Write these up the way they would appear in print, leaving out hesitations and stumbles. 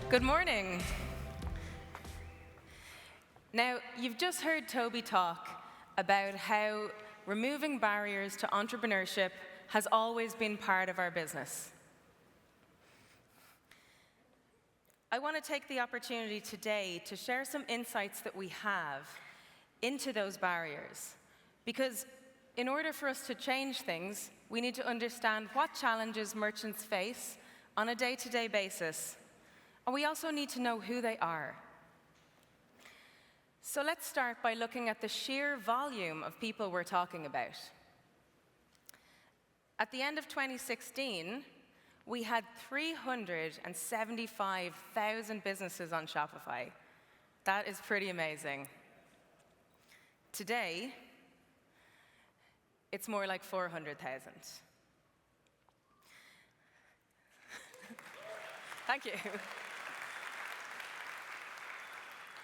Good morning. Now, you've just heard Toby talk about how removing barriers to entrepreneurship has always been part of our business. I want to take the opportunity today to share some insights that we have into those barriers, because in order for us to change things, we need to understand what challenges merchants face on a day-to-day basis, and we also need to know who they are. So let's start by looking at the sheer volume of people we're talking about. At the end of 2016, we had 375,000 businesses on Shopify. That is pretty amazing. Today, it's more like 400,000. Thank you.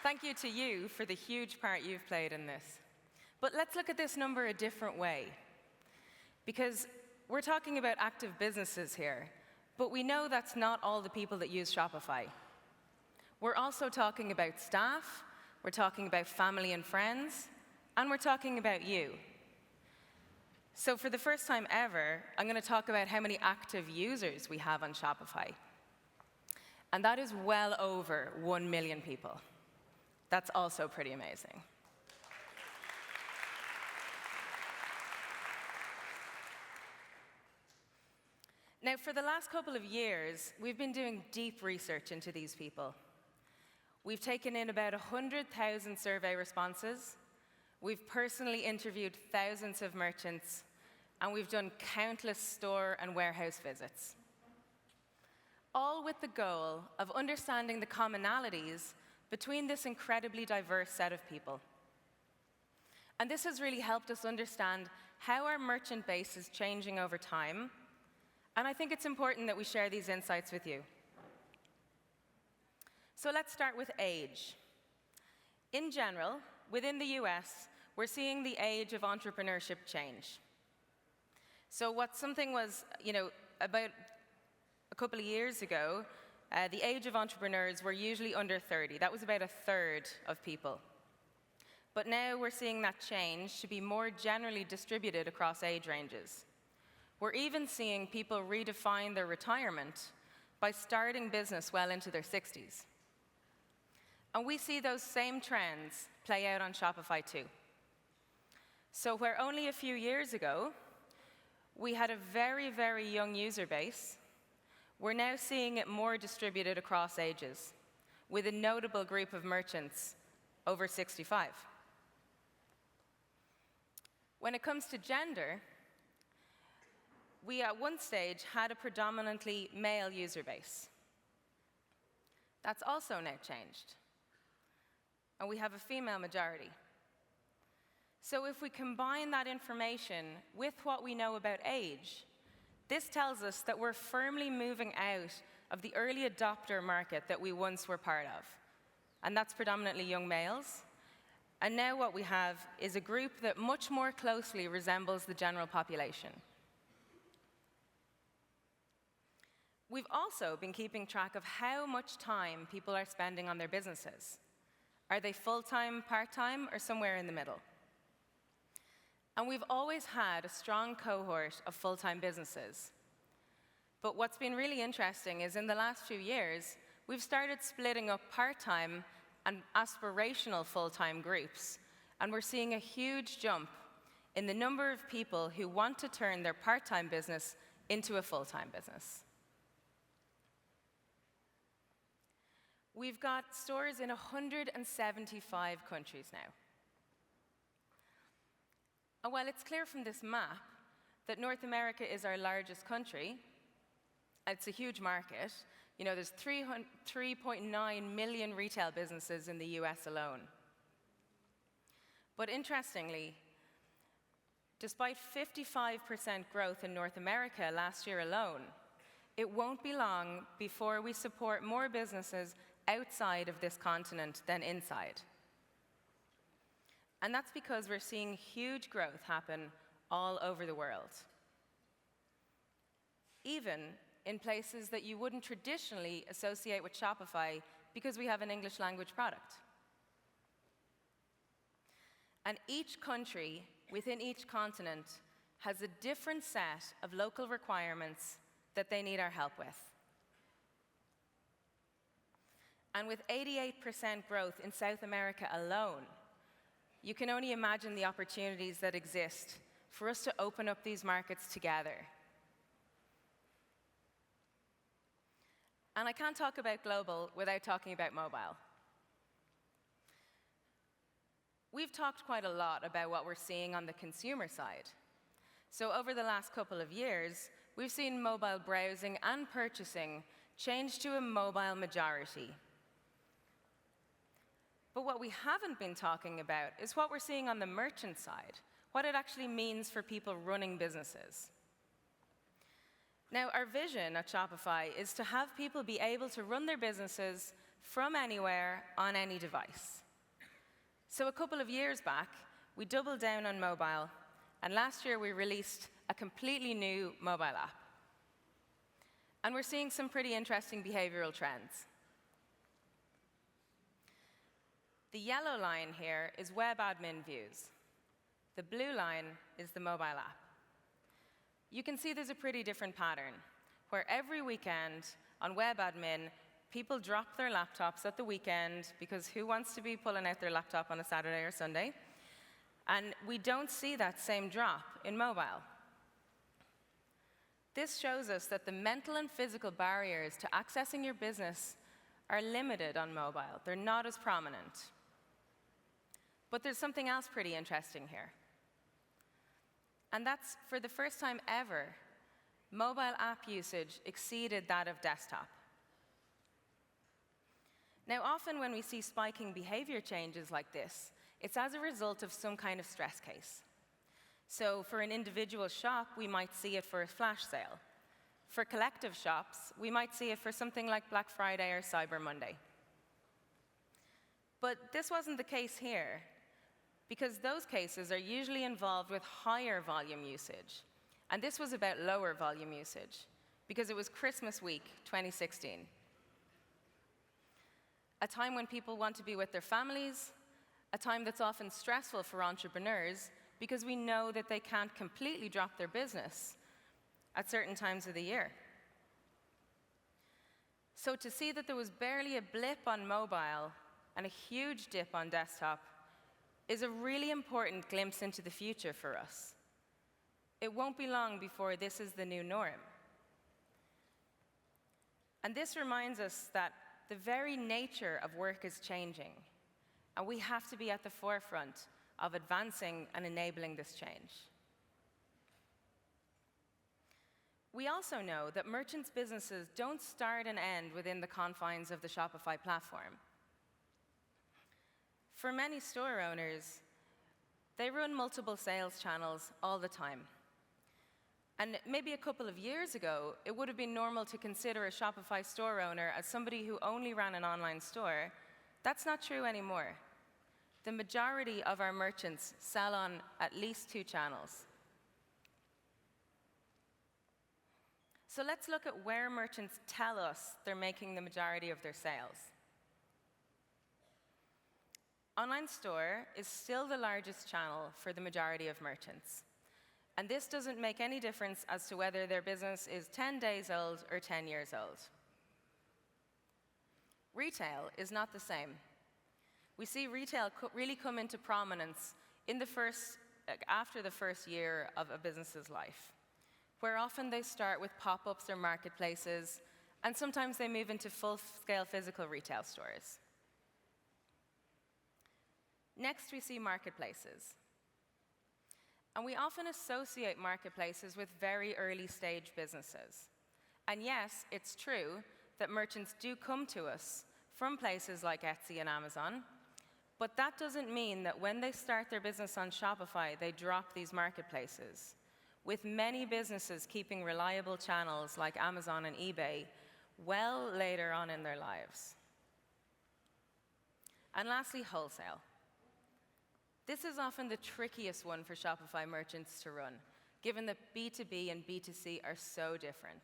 Thank you to you for the huge part you've played in this. But let's look at this number a different way, because we're talking about active businesses here, but we know that's not all the people that use Shopify. We're also talking about staff, we're talking about family and friends, and we're talking about you. So for the first time ever, I'm going to talk about how many active users we have on Shopify. And that is well over 1 million people. That's also pretty amazing. Now, for the last couple of years, we've been doing deep research into these people. We've taken in about 100,000 survey responses. We've personally interviewed thousands of merchants, and we've done countless store and warehouse visits, all with the goal of understanding the commonalities between this incredibly diverse set of people. And this has really helped us understand how our merchant base is changing over time, and I think it's important that we share these insights with you. So let's start with age. In general, within the US, we're seeing the age of entrepreneurship change. So what something was, about a couple of years ago, the age of entrepreneurs were usually under 30. That was about a third of people. But now we're seeing that change to be more generally distributed across age ranges. We're even seeing people redefine their retirement by starting business well into their 60s. And we see those same trends play out on Shopify too. So where only a few years ago, we had a very, very young user base, we're now seeing it more distributed across ages, with a notable group of merchants over 65. When it comes to gender, we at one stage had a predominantly male user base. That's also now changed, and we have a female majority. So if we combine that information with what we know about age, this tells us that we're firmly moving out of the early adopter market that we once were part of, and that's predominantly young males. And now what we have is a group that much more closely resembles the general population. We've also been keeping track of how much time people are spending on their businesses. Are they full-time, part-time, or somewhere in the middle? And we've always had a strong cohort of full-time businesses. But what's been really interesting is in the last few years, we've started splitting up part-time and aspirational full-time groups. And we're seeing a huge jump in the number of people who want to turn their part-time business into a full-time business. We've got stores in 175 countries now. And while it's clear from this map that North America is our largest country, it's a huge market. There's 3.9 million retail businesses in the US alone. But interestingly, despite 55% growth in North America last year alone, it won't be long before we support more businesses outside of this continent than inside. And that's because we're seeing huge growth happen all over the world. Even in places that you wouldn't traditionally associate with Shopify because we have an English language product. And each country within each continent has a different set of local requirements that they need our help with. And with 88% growth in South America alone, you can only imagine the opportunities that exist for us to open up these markets together. And I can't talk about global without talking about mobile. We've talked quite a lot about what we're seeing on the consumer side. So over the last couple of years, we've seen mobile browsing and purchasing change to a mobile majority. But what we haven't been talking about is what we're seeing on the merchant side, what it actually means for people running businesses. Now, our vision at Shopify is to have people be able to run their businesses from anywhere on any device. So a couple of years back, we doubled down on mobile, and last year we released a completely new mobile app. And we're seeing some pretty interesting behavioral trends. The yellow line here is web admin views. The blue line is the mobile app. You can see there's a pretty different pattern, where every weekend on web admin, people drop their laptops at the weekend, because who wants to be pulling out their laptop on a Saturday or Sunday? And we don't see that same drop in mobile. This shows us that the mental and physical barriers to accessing your business are limited on mobile. They're not as prominent. But there's something else pretty interesting here. And that's, for the first time ever, mobile app usage exceeded that of desktop. Now, often when we see spiking behavior changes like this, it's as a result of some kind of stress case. So for an individual shop, we might see it for a flash sale. For collective shops, we might see it for something like Black Friday or Cyber Monday. But this wasn't the case here, because those cases are usually involved with higher volume usage. And this was about lower volume usage, because it was Christmas week 2016. A time when people want to be with their families, a time that's often stressful for entrepreneurs, because we know that they can't completely drop their business at certain times of the year. So to see that there was barely a blip on mobile and a huge dip on desktop is a really important glimpse into the future for us. It won't be long before this is the new norm. And this reminds us that the very nature of work is changing, and we have to be at the forefront of advancing and enabling this change. We also know that merchants' businesses don't start and end within the confines of the Shopify platform. For many store owners, they run multiple sales channels all the time. And maybe a couple of years ago, it would have been normal to consider a Shopify store owner as somebody who only ran an online store. That's not true anymore. The majority of our merchants sell on at least 2 channels. So let's look at where merchants tell us they're making the majority of their sales. Online store is still the largest channel for the majority of merchants. And this doesn't make any difference as to whether their business is 10 days old or 10 years old. Retail is not the same. We see retail really come into prominence after the first year of a business's life, where often they start with pop-ups or marketplaces, and sometimes they move into full-scale physical retail stores. Next, we see marketplaces. And we often associate marketplaces with very early-stage businesses. And yes, it's true that merchants do come to us from places like Etsy and Amazon, but that doesn't mean that when they start their business on Shopify, they drop these marketplaces, with many businesses keeping reliable channels like Amazon and eBay well later on in their lives. And lastly, wholesale. This is often the trickiest one for Shopify merchants to run, given that B2B and B2C are so different.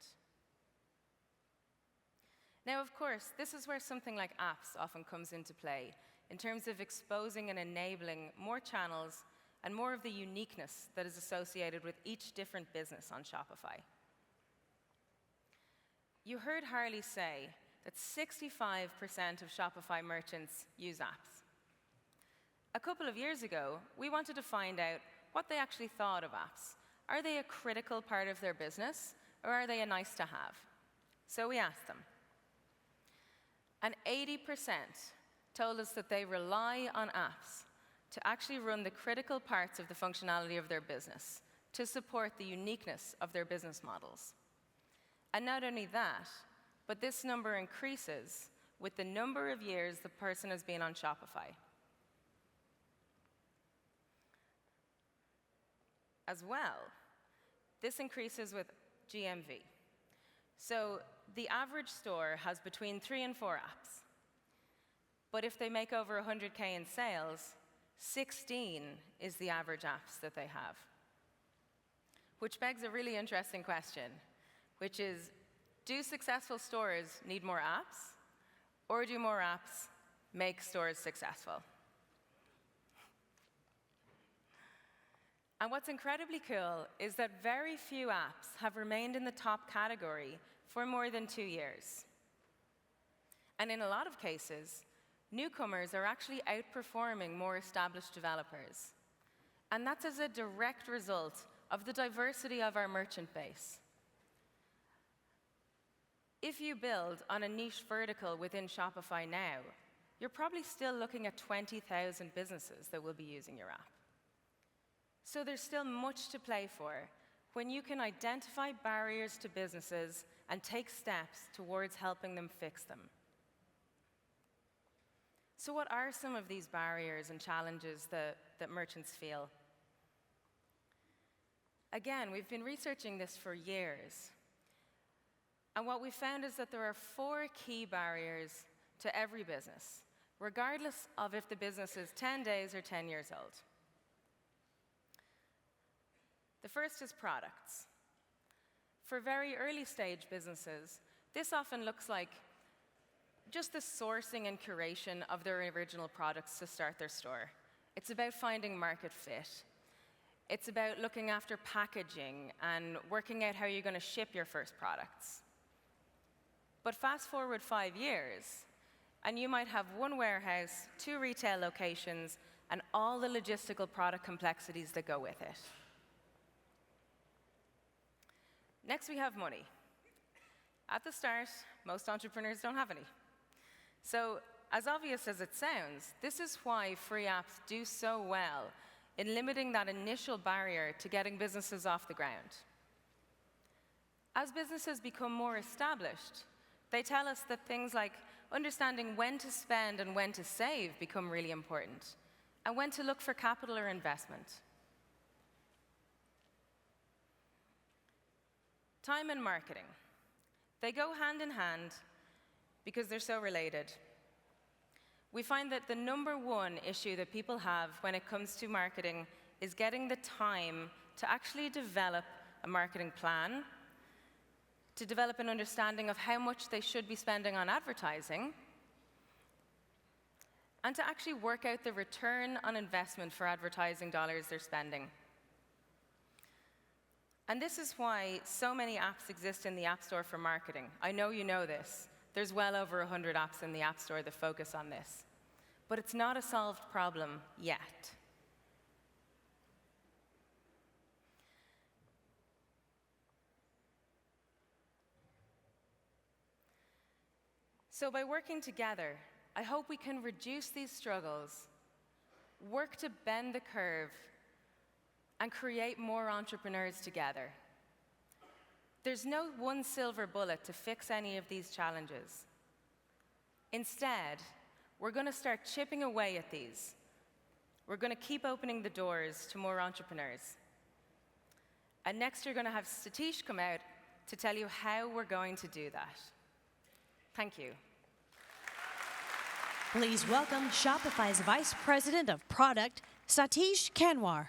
Now, of course, this is where something like apps often comes into play, in terms of exposing and enabling more channels and more of the uniqueness that is associated with each different business on Shopify. You heard Harley say that 65% of Shopify merchants use apps. A couple of years ago, we wanted to find out what they actually thought of apps. Are they a critical part of their business, or are they a nice to have? So we asked them. And 80% told us that they rely on apps to actually run the critical parts of the functionality of their business, to support the uniqueness of their business models. And not only that, but this number increases with the number of years the person has been on Shopify. As well, this increases with GMV. So the average store has between 3 and 4 apps. But if they make over 100K in sales, 16 is the average apps that they have. Which begs a really interesting question, which is, do successful stores need more apps, or do more apps make stores successful? And what's incredibly cool is that very few apps have remained in the top category for more than 2 years. And in a lot of cases, newcomers are actually outperforming more established developers. And that's as a direct result of the diversity of our merchant base. If you build on a niche vertical within Shopify now, you're probably still looking at 20,000 businesses that will be using your app. So there's still much to play for when you can identify barriers to businesses and take steps towards helping them fix them. So what are some of these barriers and challenges that merchants feel? Again, we've been researching this for years. And what we found is that there are 4 key barriers to every business, regardless of if the business is 10 days or 10 years old. The first is products. For very early stage businesses, this often looks like just the sourcing and curation of their original products to start their store. It's about finding market fit. It's about looking after packaging and working out how you're going to ship your first products. But fast forward 5 years, and you might have 1 warehouse, 2 retail locations, and all the logistical product complexities that go with it. Next, we have money. At the start, most entrepreneurs don't have any. So, as obvious as it sounds, this is why free apps do so well in limiting that initial barrier to getting businesses off the ground. As businesses become more established, they tell us that things like understanding when to spend and when to save become really important, and when to look for capital or investment. Time and marketing. They go hand in hand because they're so related. We find that the #1 issue that people have when it comes to marketing is getting the time to actually develop a marketing plan, to develop an understanding of how much they should be spending on advertising, and to actually work out the return on investment for advertising dollars they're spending. And this is why so many apps exist in the App Store for marketing. I know you know this. There's well over 100 apps in the App Store that focus on this. But it's not a solved problem yet. So by working together, I hope we can reduce these struggles, work to bend the curve, and create more entrepreneurs together. There's no one silver bullet to fix any of these challenges. Instead, we're going to start chipping away at these. We're going to keep opening the doors to more entrepreneurs. And next, you're going to have Satish come out to tell you how we're going to do that. Thank you. Please welcome Shopify's Vice President of Product, Satish Kanwar.